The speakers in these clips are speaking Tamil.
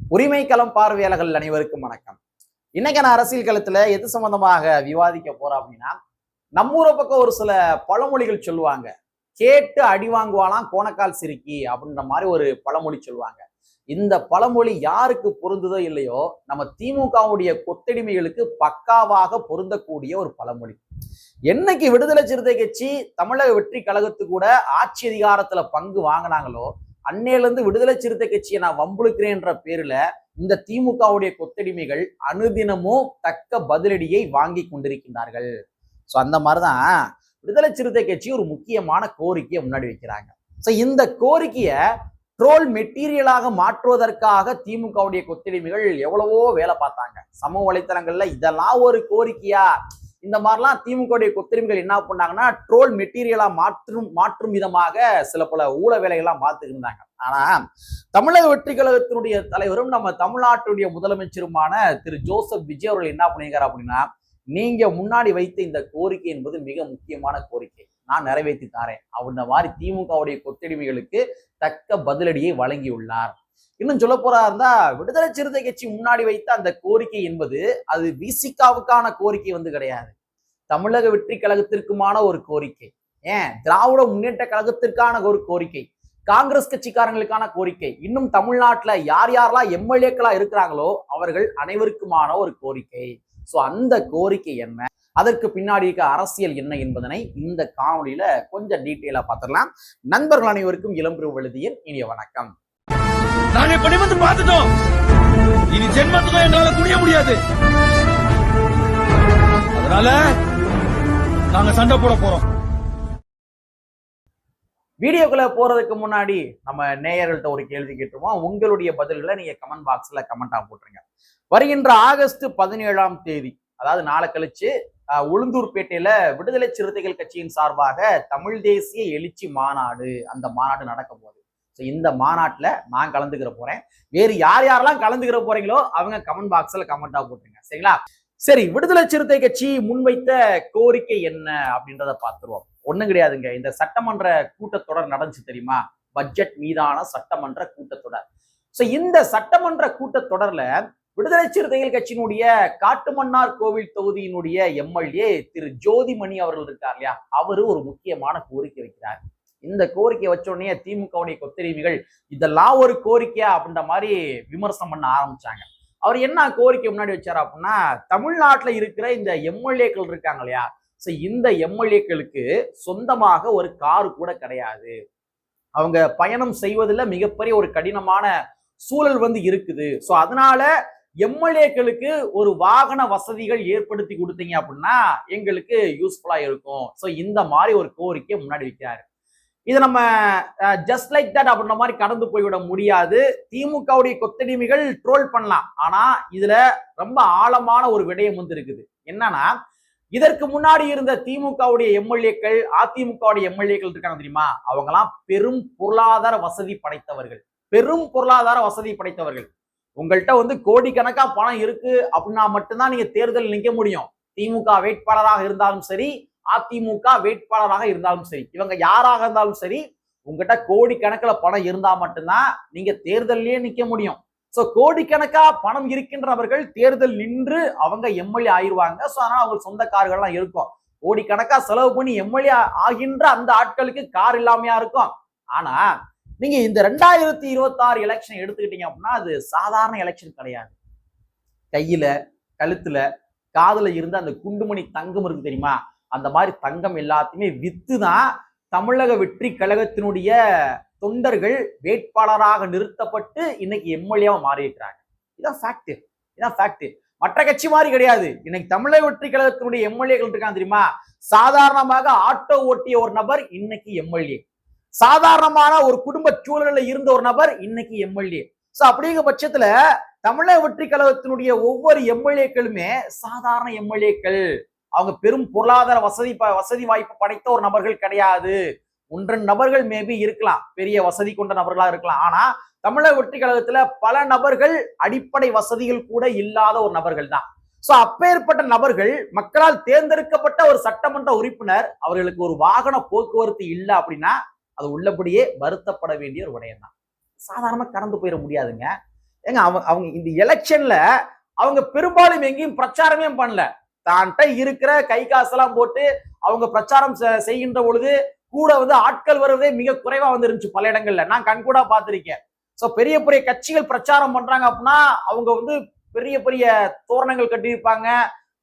உரிமை களம் பார்வையாளர்கள் அனைவருக்கும் வணக்கம். இன்னைக்கான அரசியல் களத்துல எது சம்பந்தமாக விவாதிக்க போறோம் அப்படின்னா, நம்ம ஊரை பக்கம் ஒரு சில பழமொழிகள் சொல்லுவாங்க. கேட்டு அடி வாங்குவாலாம் கோணக்கால் சிரிக்கி அப்படின்ற மாதிரி ஒரு பழமொழி சொல்லுவாங்க. இந்த பழமொழி யாருக்கு பொருந்துதோ இல்லையோ, நம்ம திமுகவுடைய கொத்தடிமைகளுக்கு பக்காவாக பொருந்தக்கூடிய ஒரு பழமொழி. என்னைக்கு விடுதலை சிறுத்தை கட்சி தமிழக வெற்றி கழகத்து கூட ஆட்சி அதிகாரத்துல பங்கு வாங்கினாங்களோ, அன்னையிலிருந்து விடுதலை சிறுத்தை கட்சியை நான் வம்புழுக்கிறேன்ற பேர்ல இந்த திமுகவுடைய கொத்தடிமைகள் அனுதினமும் தக்க பதிலடியை வாங்கி கொண்டிருக்கின்றார்கள். ஸோ அந்த மாதிரிதான் விடுதலை சிறுத்தை கட்சி ஒரு முக்கியமான கோரிக்கையை முன்னாடி வைக்கிறாங்க. ஸோ இந்த கோரிக்கையை ட்ரோல் மெட்டீரியலாக மாற்றுவதற்காக திமுகவுடைய கொத்தடிமைகள் எவ்வளவோ வேலை பார்த்தாங்க. சமூக வலைத்தளங்கள்ல இதெல்லாம் ஒரு கோரிக்கையா, இந்த மாதிரிலாம் திமுகவுடைய கொத்தடிமைகள் என்ன பண்ணாங்கன்னா ட்ரோல் மெட்டீரியலா மாற்றும் விதமாக சில பல ஊழ வேலைகள்லாம் பார்த்துட்டு இருந்தாங்க. ஆனா தமிழக வெற்றி கழகத்தினுடைய தலைவரும் நம்ம தமிழ்நாட்டுடைய முதலமைச்சருமான திரு ஜோசப் விஜய் அவர்கள் என்ன பண்ணியிருக்காரு அப்படின்னா, நீங்க முன்னாடி வைத்த இந்த கோரிக்கை என்பது மிக முக்கியமான கோரிக்கை, நான் நிறைவேற்றி தாரேன் அப்படின்ற மாதிரி திமுகவுடைய கொத்தடிமைகளுக்கு தக்க பதிலடியை வழங்கியுள்ளார். இன்னும் சொல்ல போறா இருந்தா, விடுதலை சிறுத்தை கட்சி முன்னாடி வைத்த அந்த கோரிக்கை என்பது அது விசிகாவுக்கான கோரிக்கை கிடையாது, தமிழக வெற்றி கழகத்திற்குமான ஒரு கோரிக்கை. ஏன் திராவிட முன்னேற்ற கழகத்திற்கான ஒரு கோரிக்கை, காங்கிரஸ் கட்சிக்காரங்களுக்கான கோரிக்கை, இன்னும் தமிழ்நாட்டுல யார் யாரெல்லாம் எம்எல்ஏக்களா இருக்கிறாங்களோ அவர்கள் அனைவருக்குமான ஒரு கோரிக்கை. சோ அந்த கோரிக்கை என்ன, அதற்கு பின்னாடி இருக்க அரசியல் என்ன என்பதனை இந்த காணொலியில கொஞ்சம் டீட்டெயிலா பார்த்துடலாம். நண்பர்கள் அனைவருக்கும் இளம்பிரிவு எழுதியின் இனிய வணக்கம். நாங்க இப்ப நிமிர்ந்து பார்த்துட்டோம், இனி ஜென்மத்துக்கும் எங்களால குனிய முடியாது. அதனால நாங்க சண்டை போட போறோம். வீடியோக்குள்ள போறதுக்கு முன்னாடி நம்ம நேயர்கள்ட்ட ஒரு கேள்வி கேட்டுருவோம். உங்களுடைய பதில்களை நீங்க கமெண்ட் பாக்ஸ்ல கமெண்டா போட்டுருங்க. வருகின்ற ஆகஸ்ட் 17ஆம் தேதி, அதாவது நாளை கழிச்சு உளுந்தூர்பேட்டையில விடுதலை சிறுத்தைகள் கட்சியின் சார்பாக தமிழ் தேசிய எழுச்சி மாநாடு, அந்த மாநாடு நடக்க போகுது. இந்த மாநாட்டுல நான் கலந்துக்கிற போறேன். வேறு யார் யாரெல்லாம் கலந்துக்கிற போறீங்களோ அவங்க கமெண்ட் பாக்ஸ்ல கமெண்டா போட்டுருங்க, சரிங்களா? சரி, விடுதலை சிறுத்தை கட்சி முன்வைத்த கோரிக்கை என்ன அப்படின்றத பார்த்துருவோம். ஒண்ணும் கிடையாதுங்க, இந்த சட்டமன்ற கூட்டத்தொடர் நடந்துச்சு தெரியுமா, பட்ஜெட் மீதான சட்டமன்ற கூட்டத்தொடர். சோ இந்த சட்டமன்ற கூட்டத்தொடர்ல விடுதலை சிறுத்தைகள் கட்சியினுடைய காட்டுமன்னார் கோவில் தொகுதியினுடைய எம்எல்ஏ திரு ஜோதிமணி அவர்கள் இருக்கார் இல்லையா, அவரு ஒரு முக்கியமான கோரிக்கை வைக்கிறார். இந்த கோரிக்கை வச்ச உடனே திமுகவுடைய கொத்தடிமைகள் இதெல்லாம் ஒரு கோரிக்கையா அப்படின்ற மாதிரி விமர்சனம் பண்ண ஆரம்பிச்சாங்க. அவர் என்ன கோரிக்கை முன்னாடி வச்சாரு அப்படின்னா, தமிழ்நாட்டுல இருக்கிற இந்த எம்எல்ஏக்கள் இருக்காங்க இல்லையா, இந்த எம்எல்ஏக்களுக்கு சொந்தமாக ஒரு காரு கூட கிடையாது, அவங்க பயணம் செய்வதில் மிகப்பெரிய ஒரு கடினமான சூழல் இருக்குது. ஸோ அதனால எம்எல்ஏக்களுக்கு ஒரு வாகன வசதிகள் ஏற்படுத்தி கொடுத்தீங்க அப்படின்னா எங்களுக்கு யூஸ்ஃபுல்லா இருக்கும். ஸோ இந்த மாதிரி ஒரு கோரிக்கையை முன்னாடி வைக்கிறாரு. இது நம்ம ஜஸ்ட் லைக் தட் அப்படின்ற மாதிரி கடந்து போய்விட முடியாது. திமுகவுடைய கொத்தடிமைகள் ட்ரோல் பண்ணலாம், ஆனா இதுல ரொம்ப ஆழமான ஒரு விடயம் இருக்குது. என்னன்னா, இதற்கு முன்னாடி இருந்த திமுகவுடைய எம்எல்ஏக்கள், அதிமுகவுடைய எம்எல்ஏக்கள் இருக்காங்க தெரியுமா, அவங்கலாம் பெரும் பொருளாதார வசதி படைத்தவர்கள், பெரும் பொருளாதார வசதி படைத்தவர்கள். உங்கள்கிட்ட கோடிக்கணக்கா பணம் இருக்கு அப்படின்னா மட்டும்தான் நீங்க தேர்தல் நிற்க முடியும். திமுக வேட்பாளராக இருந்தாலும் சரி, அதிமுக வேட்பாளராக இருந்தாலும் சரி, இவங்க யாராக இருந்தாலும் சரி, உங்ககிட்ட கோடிக்கணக்கில் பணம் இருந்தா மட்டும்தான் நீங்க தேர்தலையே நிக்க முடியும். சோ கோடிக்கணக்கா பணம் இருக்கின்றவர்கள் தேர்தல் நின்று அவங்க எம்எல்ஏ ஆயிடுவாங்க. சோ அதனால அவங்க சொந்த கார்கள்லாம் இருக்கும். கோடிக்கணக்கா செலவு பண்ணி எம்எல்ஏ ஆகின்ற அந்த ஆட்களுக்கு கார் இல்லாமையா இருக்கும். ஆனா நீங்க இந்த 2026 எலெக்ஷன் எடுத்துக்கிட்டீங்க அப்படின்னா அது சாதாரண எலெக்ஷன் கிடையாது. கையில, கழுத்துல, காதுல இருந்த அந்த குண்டுமணி தங்கம் இருக்கு தெரியுமா, அந்த மாதிரி தங்கம் எல்லாத்தையுமே வித்துதான் தமிழக வெற்றி கழகத்தினுடைய தொண்டர்கள் வேட்பாளராக நிறுத்தப்பட்டு இன்னைக்கு எம்எல்ஏவா மாறி இருக்கிறாங்க. இதான் ஃபேக்ட், இதான் ஃபேக்ட். மற்ற கட்சி மாதிரி கிடையாது. இன்னைக்கு தமிழக வெற்றி கழகத்தினுடைய எம்எல்ஏக்கள் இருக்காங்க தெரியுமா, சாதாரணமாக ஆட்டோ ஓட்டிய ஒரு நபர் இன்னைக்கு எம்எல்ஏ, சாதாரணமான ஒரு குடும்ப சூழலில் இருந்த ஒரு நபர் இன்னைக்கு எம்எல்ஏ. சோ அப்படிங்கிற பட்சத்துல தமிழக வெற்றி கழகத்தினுடைய ஒவ்வொரு எம்எல்ஏக்களுமே சாதாரண எம்எல்ஏக்கள், அவங்க பெரும் பொருளாதார வசதி வாய்ப்பு படைத்த ஒரு நபர்கள் கிடையாது. ஒன்றரை நபர்கள் மேபி இருக்கலாம், பெரிய வசதி கொண்ட நபர்களா இருக்கலாம். ஆனா தமிழக வெற்றி கழகத்துல பல நபர்கள் அடிப்படை வசதிகள் கூட இல்லாத ஒரு நபர்கள் தான். சோ அப்பேற்பட்ட நபர்கள் மக்களால் தேர்ந்தெடுக்கப்பட்ட ஒரு சட்டமன்ற உறுப்பினர், அவர்களுக்கு ஒரு வாகன போக்குவரத்து இல்லை அப்படின்னா அது உள்ளபடியே வருத்தப்பட வேண்டிய ஒரு விடயம் தான். சாதாரணமா கடந்து போயிட முடியாதுங்க. ஏங்க அவங்க இந்த எலெக்ஷன்ல அவங்க பெரும்பாலும் எங்கேயும் பிரச்சாரமே பண்ணல. தான்கிட்ட இருக்கிற கை காசெல்லாம் போட்டு அவங்க பிரச்சாரம் செய்கின்ற பொழுது கூட ஆட்கள் வருவதே மிக குறைவா வந்துருந்துச்சு பல இடங்கள்ல. நான் கண்கூடா பார்த்திருக்கேன். சோ பெரிய பெரிய கட்சிகள் பிரச்சாரம் பண்றாங்க அப்படின்னா அவங்க பெரிய பெரிய தோரணங்கள் கட்டியிருப்பாங்க,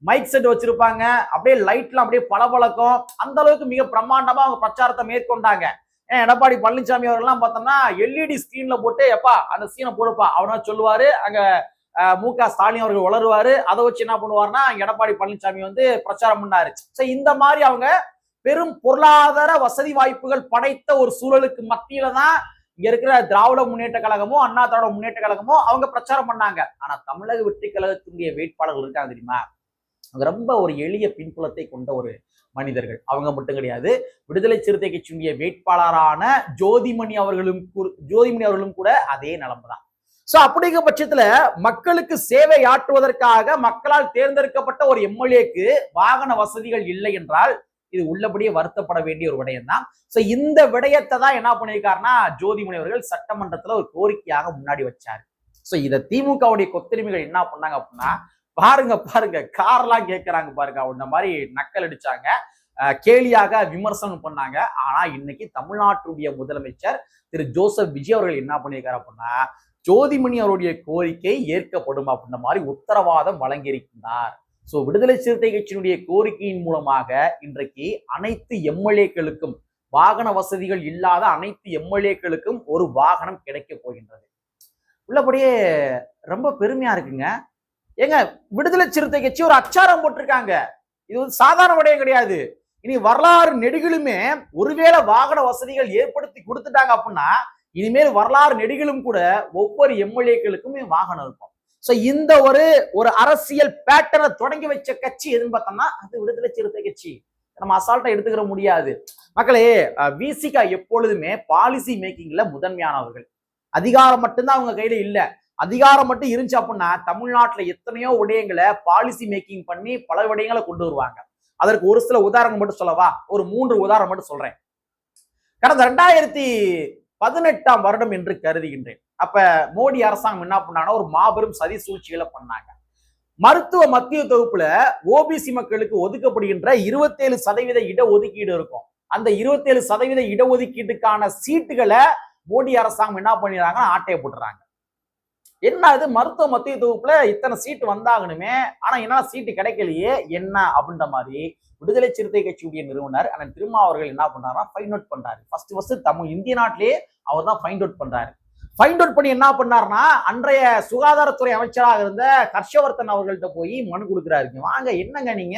மைக் செட் வச்சிருப்பாங்க, அப்படியே லைட்லாம் அப்படியே பளபளக்கும். அந்த அளவுக்கு மிக பிரம்மாண்டமா அவங்க பிரச்சாரத்தை மேற்கொண்டாங்க. எடப்பாடி பழனிசாமி அவர்கள்லாம் பார்த்தோம்னா எல்இடி ஸ்கிரீன்ல போட்டு எப்பா அந்த சீனை போடுப்பா அவனா சொல்லுவாரு. அங்க மு.க. ஸ்டாலின் அவர்கள் வளருவாரு. அதை வச்சு என்ன பண்ணுவாருன்னா எடப்பாடி பழனிசாமி பிரச்சாரம் பண்ணாரு. இந்த மாதிரி அவங்க பெரும் பொருளாதார வசதி வாய்ப்புகள் படைத்த ஒரு சூழலுக்கு மத்தியில தான் இங்க இருக்கிற திராவிட முன்னேற்ற கழகமோ அண்ணா திராவிட முன்னேற்ற கழகமோ அவங்க பிரச்சாரம் பண்ணாங்க. ஆனா தமிழக வெற்றி கழகத்தினுடைய வேட்பாளர்கள் இருக்காங்க தெரியுமா, அவங்க ரொம்ப ஒரு எளிய பின்புலத்தை கொண்ட ஒரு மனிதர்கள். அவங்க மட்டும் கிடையாது, விடுதலை சிறுத்தை கட்சியினுடைய வேட்பாளரான ஜோதிமணி அவர்களும் கூட அதே நிலைமை தான். சோ அப்படிங்கிற பட்சத்துல மக்களுக்கு சேவை ஆற்றுவதற்காக மக்களால் தேர்ந்தெடுக்கப்பட்ட ஒரு எம்எல்ஏக்கு வாகன வசதிகள் இல்லை என்றால் இது உள்ளபடியே வருத்தப்பட வேண்டிய ஒரு விடயம் தான். சோ இந்த விடயத்தை தான் என்ன பண்ணியிருக்காருன்னா ஜோதிமணி அவர்கள் சட்டமன்றத்துல ஒரு கோரிக்கையாக முன்னாடி வச்சாரு. சோ இத திமுகவுடைய கொத்தடிமைகள் என்ன பண்ணாங்க அப்படின்னா, பாருங்க கார்லாம் கேட்கறாங்க பாருங்க, அந்த மாதிரி நக்கல் அடிச்சாங்க, கேலியாக விமர்சனம் பண்ணாங்க. ஆனா இன்னைக்கு தமிழ்நாட்டுடைய முதலமைச்சர் திரு ஜோசப் விஜய் அவர்கள் என்ன பண்ணியிருக்காரு அப்படின்னா, ஜோதிமணி அவருடைய கோரிக்கை ஏற்கப்படும் அப்படின்ற மாதிரி உத்தரவாதம் வழங்கியிருக்கிறார். சோ விடுதலை சிறுத்தை கட்சியினுடைய கோரிக்கையின் மூலமாக இன்றைக்கு அனைத்து எம்எல்ஏக்களுக்கும் வாகன வசதிகள் இல்லாத அனைத்து எம்எல்ஏக்களுக்கும் ஒரு வாகனம் கிடைக்க போகின்றது. உள்ளபடியே ரொம்ப பெருமையா இருக்குங்க. ஏங்க விடுதலை சிறுத்தை கட்சி ஒரு அச்சாரம் போட்டிருக்காங்க. இது சாதாரண விடயம் கிடையாது. இனி வரலாறு நெடுகிலுமே ஒருவேளை வாகன வசதிகள் ஏற்படுத்தி கொடுத்துட்டாங்க அப்படின்னா இனிமேல் வரலாறு நெடுகிலும் கூட ஒவ்வொரு எம்எல்ஏக்களுக்குமே வாகனம் இருக்கும். சோ இந்த ஒரு அரசியல் பேட்டர்னை தொடங்கி வச்ச கட்சி எதுன்னு பார்த்தோம்னா அது விடுதலை சிறுத்தை கட்சி. நம்ம அசால்ட்டா எடுத்துக்கிற முடியாது. மக்களே, விசிகா எப்பொழுதுமே பாலிசி மேக்கிங்ல முதன்மையானவர்கள். அதிகாரம் மட்டும்தான் அவங்க கையில இல்ல. அதிகாரம் மட்டும் இருந்துச்சு அப்படின்னா தமிழ்நாட்டுல எத்தனையோ விடயங்களை பாலிசி மேக்கிங் பண்ணி பல விடயங்களை கொண்டு வருவாங்க. அதற்கு ஒரு சில உதாரணம் மட்டும் சொல்லவா? ஒரு 3 உதாரணம் மட்டும் சொல்றேன். கடந்த 2018 வருடம் என்று கருதுகின்றேன். அப்ப மோடி அரசாங்கம் என்ன பண்ணாங்கன்னா ஒரு மாபெரும் சதி சூழ்ச்சிகளை பண்ணாங்க. மருத்துவ மத்திய தொகுப்புல ஓபிசி மக்களுக்கு ஒதுக்கப்படுகின்ற 27% இடஒதுக்கீடு இருக்கும். அந்த 27% இடஒதுக்கீட்டுக்கான சீட்டுகளை மோடி அரசாங்கம் என்ன பண்ணிடுறாங்கன்னா ஆட்டையை போட்டுறாங்க. என்ன அது, மருத்துவ மத்திய தொகுப்புல இத்தனை சீட்டு வந்தாகணுமே, ஆனா என்ன சீட்டு கிடைக்கலையே என்ன அப்படின்ற மாதிரி விடுதலை சிறுத்தை கட்சியுடைய நிறுவனர் அண்ணன் திருமாவர்கள் என்ன பண்றாருன்னா ஃபைண்ட் அவுட் பண்றாரு. ஃபர்ஸ்ட் தமிழ் இந்திய நாட்டிலேயே அவர் தான் ஃபைண்ட் அவுட் பண்றாரு. ஃபைண்ட் அவுட் பண்ணி என்ன பண்ணாருன்னா அன்றைய சுகாதாரத்துறை அமைச்சராக இருந்த ஹர்ஷவர்தன் அவர்கள்ட்ட போய் மனு கொடுக்குறாரு. வாங்க என்னங்க நீங்க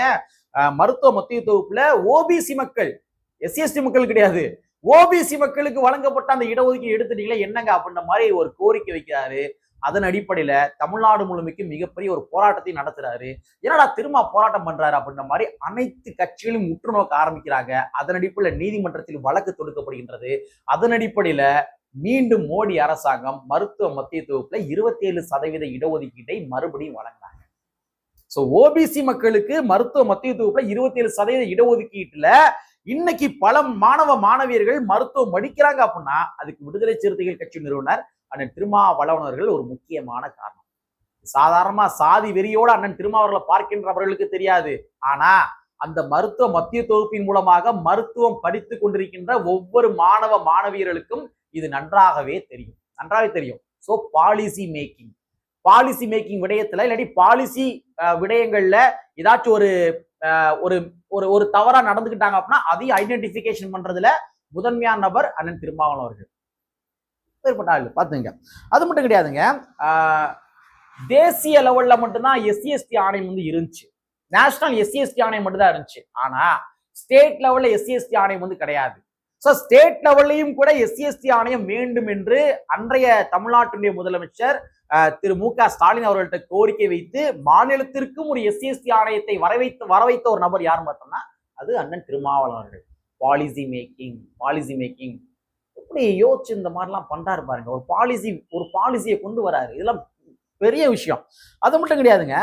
மருத்துவ மத்திய தொகுப்புல ஓபிசி மக்கள், எஸ்சிஎஸ்டி மக்கள் கிடையாது, ஓபிசி மக்களுக்கு வழங்கப்பட்ட அந்த இடஒதுக்கீடு எடுத்துட்டீங்களா என்னங்க அப்படின்ற மாதிரி ஒரு கோரிக்கை வைக்கிறாரு. அதன் அடிப்படையில தமிழ்நாடு முழுமைக்கு மிகப்பெரிய ஒரு போராட்டத்தை நடத்துறாரு. என்னடா திரும்ப போராட்டம் பண்றாரு அப்படின்ற மாதிரி அனைத்து கட்சிகளும் உற்று நோக்க ஆரம்பிக்கிறாங்க. அதன் அடிப்படையில் நீதிமன்றத்தில் வழக்கு தொடுக்கப்படுகின்றது. அதன் அடிப்படையில மீண்டும் மோடி அரசாங்கம் மருத்துவ மத்திய தொகுப்புல 27% இடஒதுக்கீட்டை மறுபடியும் வழங்கினாங்க. சோ ஓபிசி மக்களுக்கு மருத்துவ மத்திய தொகுப்புல 27% இடஒதுக்கீட்டுல இன்னைக்கு பல மாணவியர்கள் மருத்துவம் படிக்கிறாங்க அப்படின்னா அதுக்கு விடுதலை சிறுத்தைகள் கட்சி நிறுவனர் அண்ணன் திருமாவளவன் அவர்கள் ஒரு முக்கியமான காரணம். சாதாரணமா சாதி வெறியோட அண்ணன் திருமாவளவர்களை பார்க்கின்றவர்களுக்கு தெரியாது. ஆனா அந்த மருத்துவ மத்திய தொகுப்பின் மூலமாக மருத்துவம் படித்துக் கொண்டிருக்கின்ற ஒவ்வொரு மாணவியர்களுக்கும் இது நன்றாகவே தெரியும். சோ பாலிசி மேக்கிங் விடயத்துல இல்லாட்டி பாலிசி விடயங்கள்ல ஏதாச்சும் ஒரு தவறா நடந்துக்கிட்டாங்க அப்படின்னா அதையும் ஐடென்டிபிகேஷன் பண்றதுல முதன்மையான நபர் அண்ணன் திருமாவளவன் அவர்கள். பாத்துங்க. அது மட்டும் கிடையாதுங்க, தேசிய லெவல்ல மட்டும்தான் எஸ்சிஎஸ்டி ஆணையம் இருந்துச்சு. நேஷனல் எஸ்சிஎஸ்டி ஆணையம் மட்டும் தான் இருந்துச்சு. ஆனா ஸ்டேட் லெவல்ல எஸ்சிஎஸ்டி ஆணையம் கிடையாது. சோ ஸ்டேட் லெவல்லையும் கூட எஸ்சிஎஸ்டி ஆணையம் வேண்டும் என்று அன்றைய தமிழ்நாட்டுடைய முதலமைச்சர் திரு மு.க. ஸ்டாலின் அவர்கள்ட்ட கோரிக்கை வைத்து மாநிலத்திற்கும் ஒரு எஸ்சிஎஸ்டி ஆணையத்தை வரவைத்த ஒரு நபர் யாருன்னு பார்த்தோம்னா அது அண்ணன் திருமாவளவன் அவர்கள். பாலிசி மேக்கிங் எப்படி யோசிச்சு இந்த மாதிரிலாம் பண்றாரு பாருங்க. ஒரு பாலிசியை கொண்டு வராரு. இதெல்லாம் பெரிய விஷயம். அது மட்டும் கிடையாதுங்க,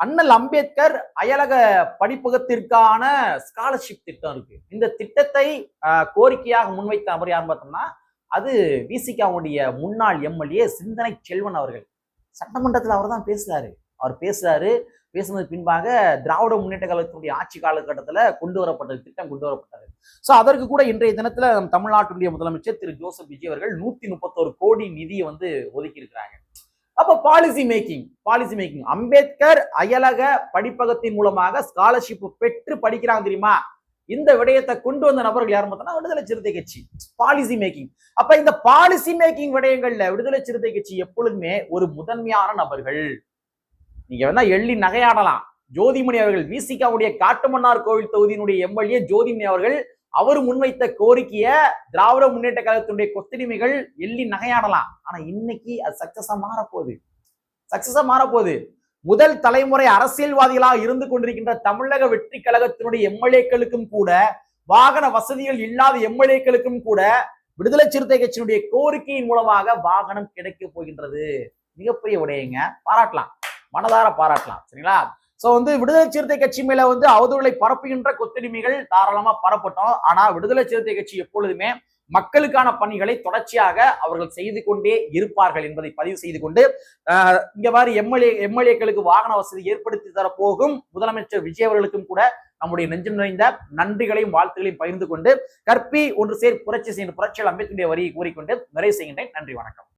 அண்ணல் அம்பேத்கர் அயலக படிப்பகத்திற்கான ஸ்காலர்ஷிப் திட்டம் இருக்கு. இந்த திட்டத்தை கோரிக்கையாக முன்வைத்த நபர் யாருன்னு பார்த்தோம்னா அது விசிகாவுடைய முன்னாள் எம்எல்ஏ சிந்தனை செல்வன் அவர்கள். சட்டமன்றத்தில் அவர் தான் பேசுறாரு. அவர் பேசுனது பின்பாக திராவிட முன்னேற்ற கழகத்தினுடைய ஆட்சி காலகட்டத்தில் கொண்டு வரப்பட்டது, திட்டம் கொண்டு வரப்பட்டது. ஸோ அதற்கு கூட இன்றைய தினத்துல நம் தமிழ்நாட்டுடைய முதலமைச்சர் திரு ஜோசப் விஜய் அவர்கள் 131 கோடி நிதியை வந்து ஒதுக்கி இருக்கிறாங்க. அப்ப பாலிசி மேக்கிங் அம்பேத்கர் அயலக படிப்பகத்தின் மூலமாக ஸ்காலர்ஷிப் பெற்று படிக்கிறாங்க தெரியுமா? இந்த விடயத்தை கொண்டு வந்த நபர்கள் யாரும் பார்த்தா விடுதலை சிறுத்தை கட்சி. Policy making. அப்ப இந்த பாலிசி மேக்கிங் விடயங்கள்ல விடுதலை சிறுத்தை கட்சி எப்பொழுதுமே ஒரு முதன்மையான நபர்கள். நீங்க வேணா எள்ளி நகையாடலாம். ஜோதிமணி அவர்கள் விசிகாவுடைய காட்டுமன்னார் கோவில் தொகுதியினுடைய எம்எல்ஏ ஜோதிமணி அவர்கள் அவர் முன்வைத்த கோரிக்கைய திராவிட முன்னேற்ற கழகத்தினுடைய கொத்தடிமைகள் எள்ளி நகையாடலாம். ஆனா இன்னைக்கு அது சக்சஸா மாறப்போகுது. முதல் தலைமுறை அரசியல்வாதிகளாக இருந்து கொண்டிருக்கின்ற தமிழக வெற்றி கழகத்தினுடைய எம்எல்ஏக்களுக்கும் கூட, வாகன வசதிகள் இல்லாத எம்எல்ஏக்களுக்கும் கூட விடுதலை சிறுத்தை கட்சியினுடைய கோரிக்கையின் மூலமாக வாகனம் கிடைக்க போகின்றது. மிகப்பெரிய விடயங்க. பாராட்டலாம், மனதார பாராட்டலாம். சரிங்களா? சோ வந்து விடுதலை சிறுத்தை கட்சி மேல வந்து அவதூறுகளை பரப்புகின்ற கொத்தடிமைகள் தாராளமா பரப்பட்டோம். ஆனா விடுதலை சிறுத்தை கட்சி எப்பொழுதுமே மக்களுக்கான பணிகளை தொடர்ச்சியாக அவர்கள் செய்து கொண்டே இருப்பார்கள் என்பதை பதிவு செய்து கொண்டு, இங்க மாதிரி எம்எல்ஏக்களுக்கு வாகன வசதி ஏற்படுத்தி தர போகும் முதலமைச்சர் விஜய் அவர்களுக்கும் கூட நம்முடைய நெஞ்சம் நிறைந்த நன்றிகளையும் வாழ்த்துகளையும் பகிர்ந்து கொண்டு, கற்பி ஒன்று சேர் புரட்சி செய்கின்ற புரட்சியாளர் அம்பேத்கருடைய வரியை கூறிக்கொண்டு நிறைவு செய்கின்றேன். நன்றி, வணக்கம்.